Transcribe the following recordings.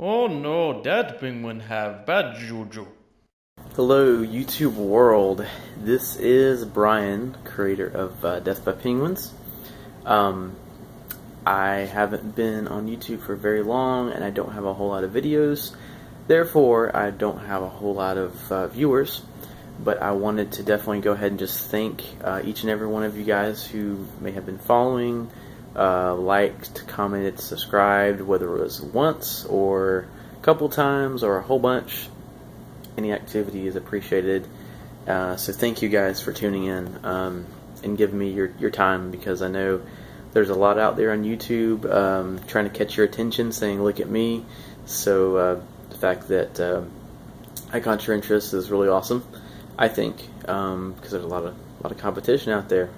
Oh no, that penguin have bad juju. Hello, YouTube world. This is Brian, creator of Death by Penguins. I haven't been on YouTube for very long, and I don't have a whole lot of videos. Therefore, I don't have a whole lot of viewers. But I wanted to definitely go ahead and just thank each and every one of you guys who may have been following, liked, commented, subscribed, whether it was once or a couple times or a whole bunch. Any activity is appreciated. So thank you guys for tuning in and giving me your time, because I know there's a lot out there on YouTube trying to catch your attention, saying look at me. So the fact that I caught your interest is really awesome, I think, because there's a lot of competition out there.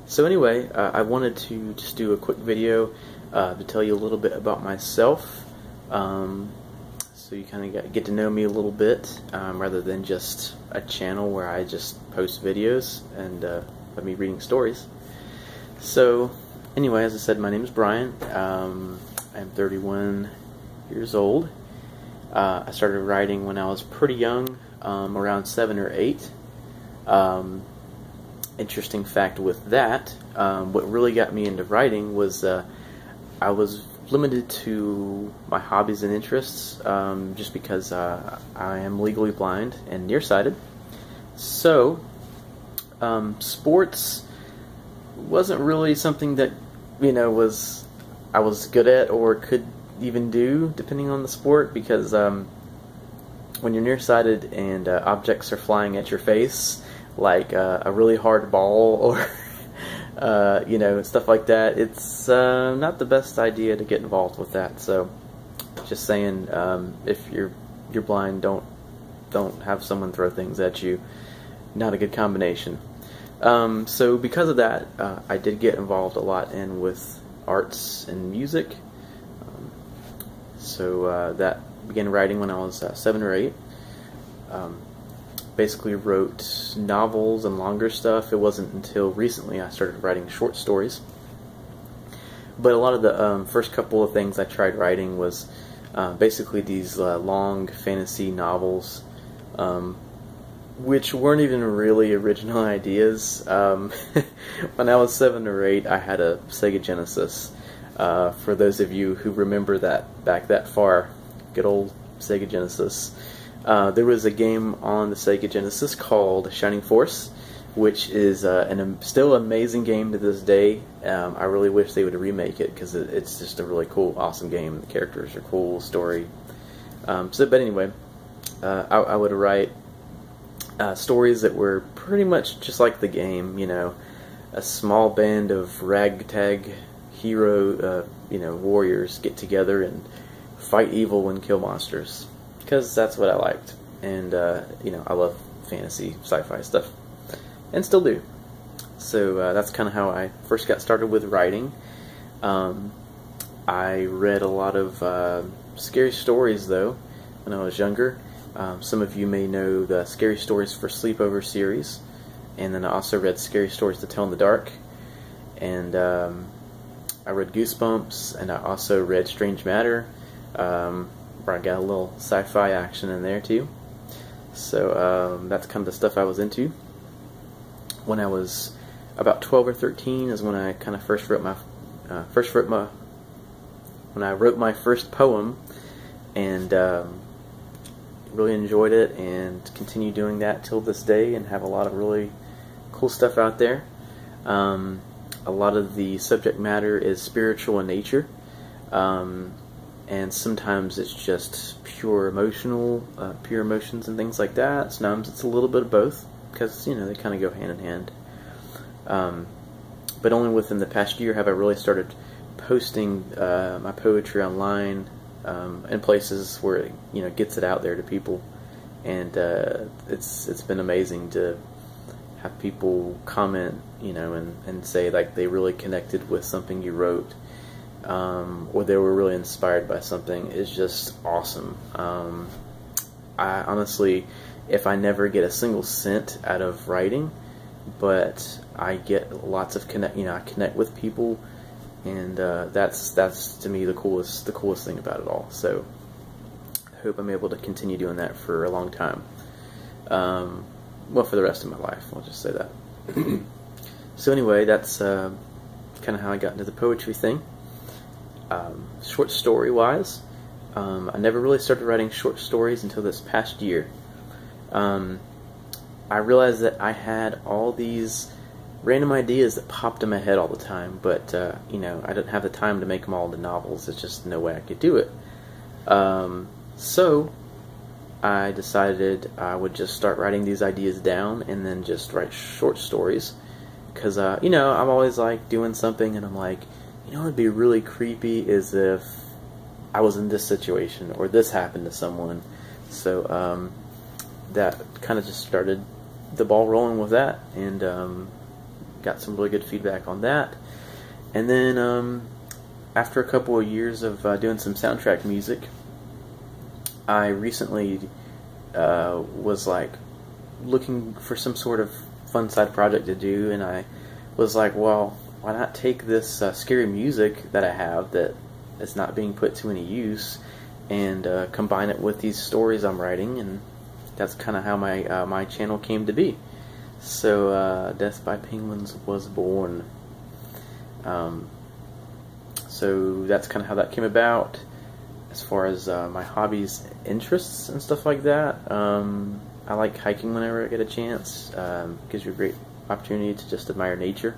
So anyway, I wanted to just do a quick video to tell you a little bit about myself, so you kind of get to know me a little bit, rather than just a channel where I just post videos and of me reading stories. So anyway, as I said, my name is Brian. I'm 31 years old. I started writing when I was pretty young, around 7 or 8. Interesting fact with that, what really got me into writing was I was limited to my hobbies and interests, just because I am legally blind and nearsighted. So sports wasn't really something that I was good at or could even do, depending on the sport, because when you're nearsighted and objects are flying at your face, like a really hard ball or stuff like that, it's not the best idea to get involved with that. So just saying, if you're blind, don't have someone throw things at you. Not a good combination. So because of that, I did get involved a lot with arts and music. So that began writing when I was 7 or 8. Basically wrote novels and longer stuff. It wasn't until recently I started writing short stories. But a lot of the first couple of things I tried writing was basically these long fantasy novels, which weren't even really original ideas. When I was 7 or 8, I had a Sega Genesis. For those of you who remember that back that far, good old Sega Genesis. There was a game on the Sega Genesis called Shining Force, which is still an amazing game to this day. I really wish they would remake it, because it's just a really cool, awesome game. The characters are cool, story. But anyway, I would write stories that were pretty much just like the game. A small band of ragtag hero, warriors get together and fight evil and kill monsters, because that's what I liked. And I love fantasy, sci-fi stuff, and still do. So that's kind of how I first got started with writing. I read a lot of scary stories, though, when I was younger. Some of you may know the Scary Stories for Sleepover series, and then I also read Scary Stories to Tell in the Dark, and I read Goosebumps, and I also read Strange Matter, where I got a little sci-fi action in there too. So that's kind of the stuff I was into. When I was about 12 or 13 is when I kind of when I wrote my first poem, and really enjoyed it, and continue doing that till this day, and have a lot of really cool stuff out there. A lot of the subject matter is spiritual in nature, and sometimes it's just pure emotions and things like that. Sometimes it's a little bit of both, because they kind of go hand in hand. But only within the past year have I really started posting my poetry online, in places where it gets it out there to people, and it's been amazing to have people comment, and say like they really connected with something you wrote, or they were really inspired by something. Is just awesome. I honestly, if I never get a single cent out of writing, but I get lots of I connect with people and that's to me the coolest thing about it all. So I hope I'm able to continue doing that for a long time. Well, for the rest of my life, I'll just say that. So anyway, that's kind of how I got into the poetry thing. Short story wise, I never really started writing short stories until this past year. I realized that I had all these random ideas that popped in my head all the time, but you know, I didn't have the time to make them all into novels. There's just no way I could do it. So I decided I would just start writing these ideas down and then just write short stories. Because, you know, I'm always like doing something and I'm like, you know what would be really creepy is if I was in this situation or this happened to someone. So that kind of just started the ball rolling with that, and got some really good feedback on that. And then after a couple of years of doing some soundtrack music, I recently was like looking for some sort of fun side project to do, and I was like, well, why not take this scary music that I have that is not being put to any use and combine it with these stories I'm writing, and that's kind of how my channel came to be. So Death by Penguins was born. So that's kind of how that came about. As far as my hobbies, interests, and stuff like that, I like hiking whenever I get a chance. Gives you a great opportunity to just admire nature,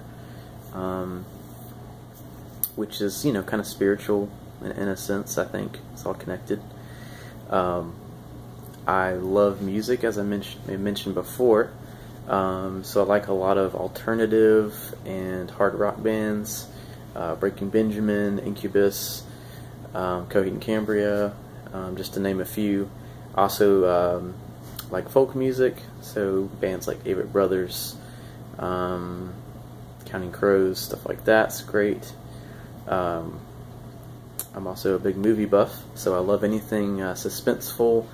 which is, you know, kind of spiritual in a sense. I think it's all connected. I love music, as I mentioned before. So I like a lot of alternative and hard rock bands, Breaking Benjamin, Incubus, Coheed and Cambria, just to name a few. Also like folk music, so bands like Avett Brothers, Counting Crows, stuff like that's great. I'm also a big movie buff, so I love anything suspenseful,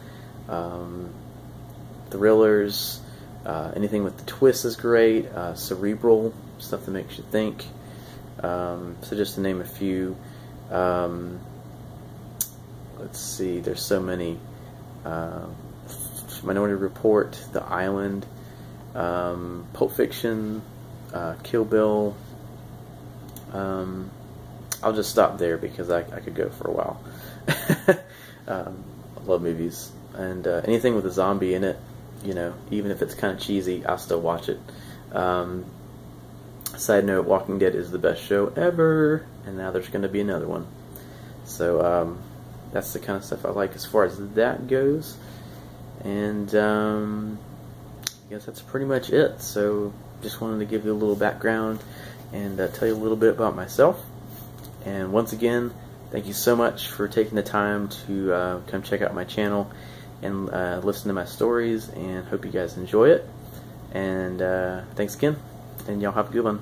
thrillers, anything with the twist is great, cerebral, stuff that makes you think. So just to name a few. Let's see, there's so many. Minority Report, The Island, Pulp Fiction, Kill Bill. I'll just stop there because I could go for a while. I love movies, and anything with a zombie in it, you know, even if it's kind of cheesy, I'll still watch it. Side note, Walking Dead is the best show ever, and now there's going to be another one. So that's the kind of stuff I like as far as that goes. And I guess that's pretty much it. So just wanted to give you a little background and tell you a little bit about myself. And once again, thank you so much for taking the time to come check out my channel and listen to my stories, and hope you guys enjoy it. And thanks again, and y'all have a good one.